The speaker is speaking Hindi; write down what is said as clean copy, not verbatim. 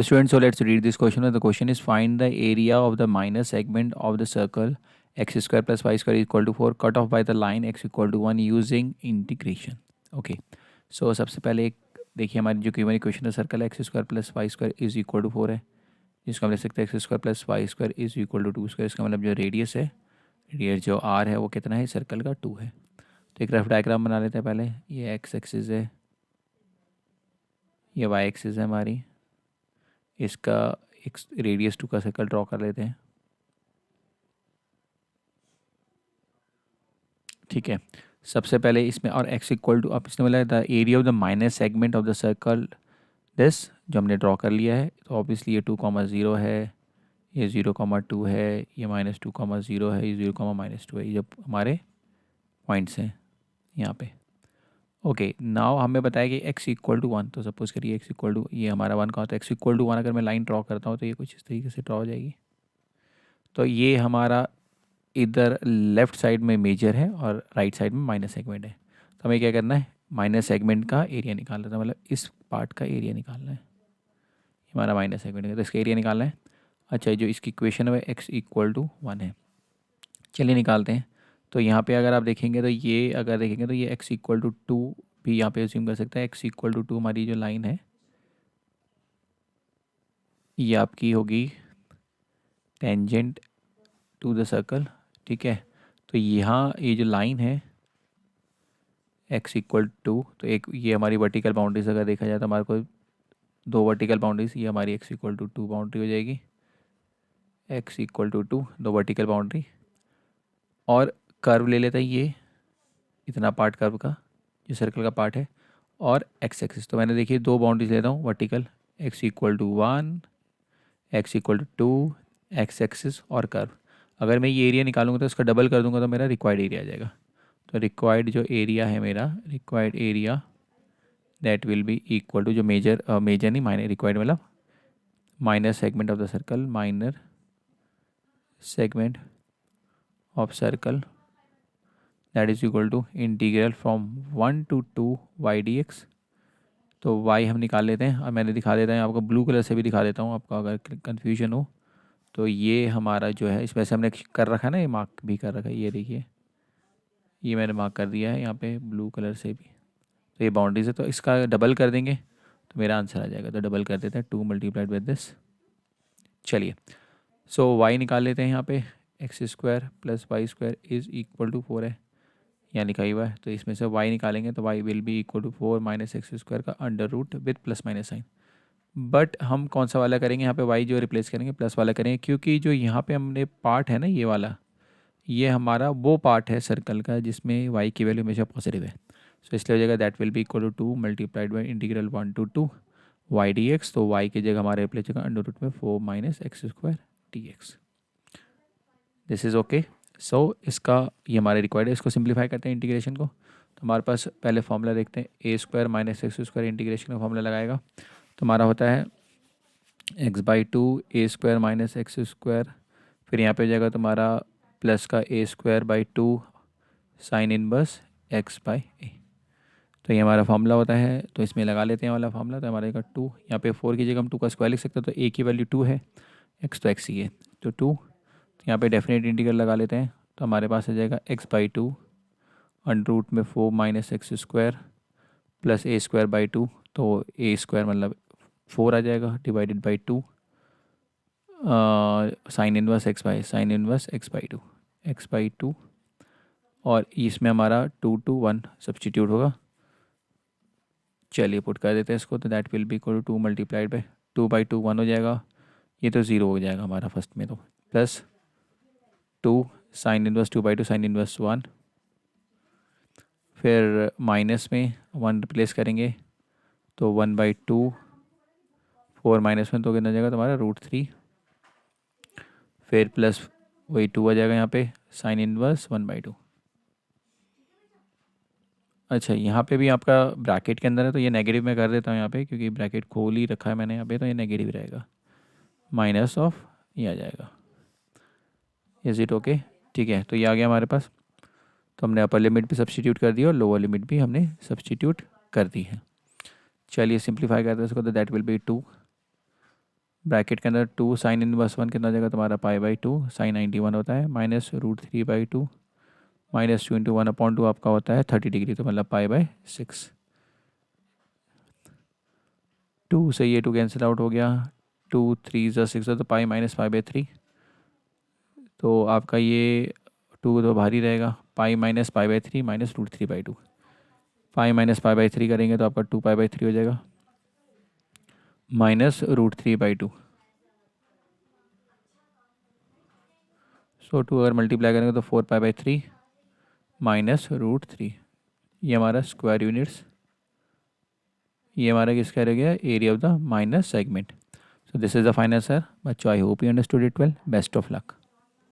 Students, so let's read this question. The question is find the area of the minor segment of the circle x square plus y square equal to 4 cut off by the line x equal to 1 using integration. Okay. So सबसे पहले एक देखिए हमारी जो गिवन इक्वेशन है circle X square plus Y square is equal to 4 है, जिसको हम लिख सकते हैं X square plus Y square is equal to 2 square. इसका मतलब जो रेडियस है, रेडियस जो आर है वो कितना है, सर्कल का 2 है. तो एक रफ डायग्राम बना लेते हैं पहले. ये एक्स एक्सिस है, ये वाई एक्सिस है हमारी. इसका एक रेडियस 2 का सर्कल ड्रॉ कर लेते हैं. ठीक है. सबसे पहले इसमें और x इक्वल टू, अब इसने बोला the area of the minor segment of the circle this, जो हमने ड्रॉ कर लिया है. तो ऑब्वियसली ये 2,0 है, ये 0,2 है, ये -2,0 है, ये 0,-2 है. ये जब हमारे पॉइंट्स हैं यहाँ पे. ओके. नाउ हमें बताया कि x इक्वल टू 1. तो सपोज करिए x इक्वल टू, ये हमारा 1 का होता है. x इक्वल टू 1 अगर मैं लाइन ड्रॉ करता हूँ तो ये कुछ इस तरीके से ड्रॉ हो जाएगी. तो ये हमारा इधर लेफ़्ट साइड में मेजर है और राइट साइड में माइनर सेगमेंट है. तो हमें क्या करना है, माइनर सेगमेंट का एरिया निकालना है, मतलब इस पार्ट का एरिया निकालना है. ये हमारा माइनर सेगमेंट है तो इसका एरिया निकालना है. अच्छा, जो इसकी इक्वेशन है एक्स इक्वल टू 1 है. चलिए निकालते हैं. तो यहाँ पे अगर आप देखेंगे तो ये अगर देखेंगे तो ये एक्स इक्वल टू 2 भी यहाँ पे अज्यूम कर सकते हैं. एक्स इक्वल टू 2 हमारी जो लाइन है ये आपकी होगी टेंजेंट टू द सर्कल. ठीक है. तो यहाँ ये जो लाइन है x इक्वल टू, तो एक ये हमारी वर्टिकल बाउंड्रीज अगर देखा जाए तो हमारे को दो वर्टिकल बाउंड्रीज, ये हमारी x इक्वल टू 2 बाउंड्री हो जाएगी. x इक्वल टू 2 दो वर्टिकल बाउंड्री. और कर्व ले लेते हैं ये इतना पार्ट कर्व का जो सर्कल का पार्ट है, और x एक्सिस. तो मैंने देखिए दो बाउंड्रीज लेता हूँ vertical, x equal to 1, x equal to 2, x axis और कर्व. अगर मैं ये एरिया निकालूंगा तो इसका डबल कर दूंगा तो मेरा रिक्वायर्ड एरिया आ जाएगा. तो रिक्वायर्ड जो एरिया है मेरा, required area that will be equal to, जो मेजर मेजर नहीं माइनर, रिक्वायर्ड मतलब minor segment of the circle, minor segment of circle that is equal to integral from 1 to 2 Y D X. तो y हम निकाल लेते हैं और मैंने दिखा देता हूँ आपको, ब्लू कलर से भी दिखा देता हूँ आपका अगर कन्फ्यूजन हो. तो ये हमारा जो है इसमें से हमने कर रखा है ना, ये मार्क भी कर रखा है, ये देखिए ये मैंने मार्क कर दिया है यहाँ पे ब्लू कलर से भी. तो ये बाउंड्रीज है, तो इसका डबल कर देंगे तो मेरा आंसर आ जाएगा. तो डबल कर देते हैं 2 मल्टीप्लाइड विद दिस. चलिए, सो y निकाल लेते हैं यहाँ पे. X square plus Y square is equal to 4 है, यहाँ लिखा ही हुआ है. तो इसमें से y निकालेंगे तो y will be equal to 4 minus X square का under root with plus minus sign. But हम कौन सा वाला करेंगे यहाँ पे, y जो रिप्लेस करेंगे प्लस वाला करेंगे, क्योंकि जो यहाँ पे हमने पार्ट है ना ये वाला, ये हमारा वो पार्ट है सर्कल का जिसमें y की वैल्यू हमेशा पॉजिटिव है. सो इसलिए हो जाएगा that will be equal to 2 multiplied by integral 1 to 2 Y D X. तो y की जगह हमारे रिप्लेस होगा अंडर रूट में 4 minus X square D X. This is okay. So इसका ये हमारे रिक्वायर्ड है. इसको सिंप्लीफाई करते हैं इंटीग्रेशन को. तो हमारे पास पहले फॉर्मूला देखते हैं, A square minus X square integration का फॉर्मूला लगाएगा तो हमारा होता है X by two A square minus X square. फिर यहाँ पे हो जाएगा तुम्हारा प्लस का A square by 2 sine inverse X by A. तो ये हमारा फार्मूला होता है. तो इसमें लगा लेते हैं वाला फार्मूला. तो हमारे का 2, यहाँ पे 4 की जगह हम 2 का स्क्वायर लिख सकते हैं. तो ए की वैल्यू 2 है, एक्स तो एक्स ही है तो 2. तो यहाँ पे डेफिनेट इंटीग्रल लगा लेते हैं. तो हमारे पास आ जाएगा एक्स बाई 2 अंडर रूट में 4 minus X square plus A square by 2. तो ए स्क्वायर मतलब 4 आ जाएगा divided by 2 sine inverse X by 2, x by 2. और इसमें हमारा 2 to 1 सब्सटीट्यूट होगा. चलिए पुट कर देते हैं इसको. तो that will be equal to 2 multiplied by 2 by 2 1 हो जाएगा. ये तो 0 हो जाएगा हमारा फर्स्ट में. तो plus 2 sine inverse 2 by 2 sine inverse 1. फिर माइनस में 1 रिप्लेस करेंगे तो 1 बाई 2, 4 माइनस में तो कितना जाएगा तुम्हारा √3. फिर प्लस वही 2 आ जाएगा यहाँ पे साइन इनवर्स 1 बाई 2. अच्छा, यहाँ पे भी आपका ब्रैकेट के अंदर है तो ये नेगेटिव में कर देता हूँ यहाँ पे, क्योंकि ब्रैकेट खोल ही रखा है मैंने यहाँ पे. तो ये नेगेटिव रहेगा, माइनस ऑफ ये आ जाएगा. Is it okay? ठीक है. तो ये आ गया हमारे पास. तो हमने अपर लिमिट भी सब्सटीट्यूट कर दी और लोअर लिमिट भी हमने सब्सटीट्यूट कर दी है. चलिए सिंप्लीफाई करते हैं इसको. तो दैट विल बी 2 ब्रैकेट के अंदर 2 साइन इनवर्स 1 कितना जाएगा तुम्हारा π/2 साइन 91 होता है माइनस √3/2 माइनस 2 इंटू 1/2 आपका होता है 30 डिग्री, तो मतलब π/6। 2 से ये 2 कैंसिल आउट हो गया, 2 3 ज़ा 6 है तो पाई माइनस π/3, तो आपका ये 2 तो भारी रहेगा, pi minus π/3 minus √3/2, pi minus π/3 करेंगे तो आपका 2π/3 हो जाएगा माइनस √3/2। सो 2 अगर मल्टीप्लाई करेंगे तो 4π/3 माइनस √3, ये हमारा स्क्वायर यूनिट्स, ये हमारा किसका रह गया, area of the minus segment. So this is the final answer. बच्चों I hope you understood it well, best of luck.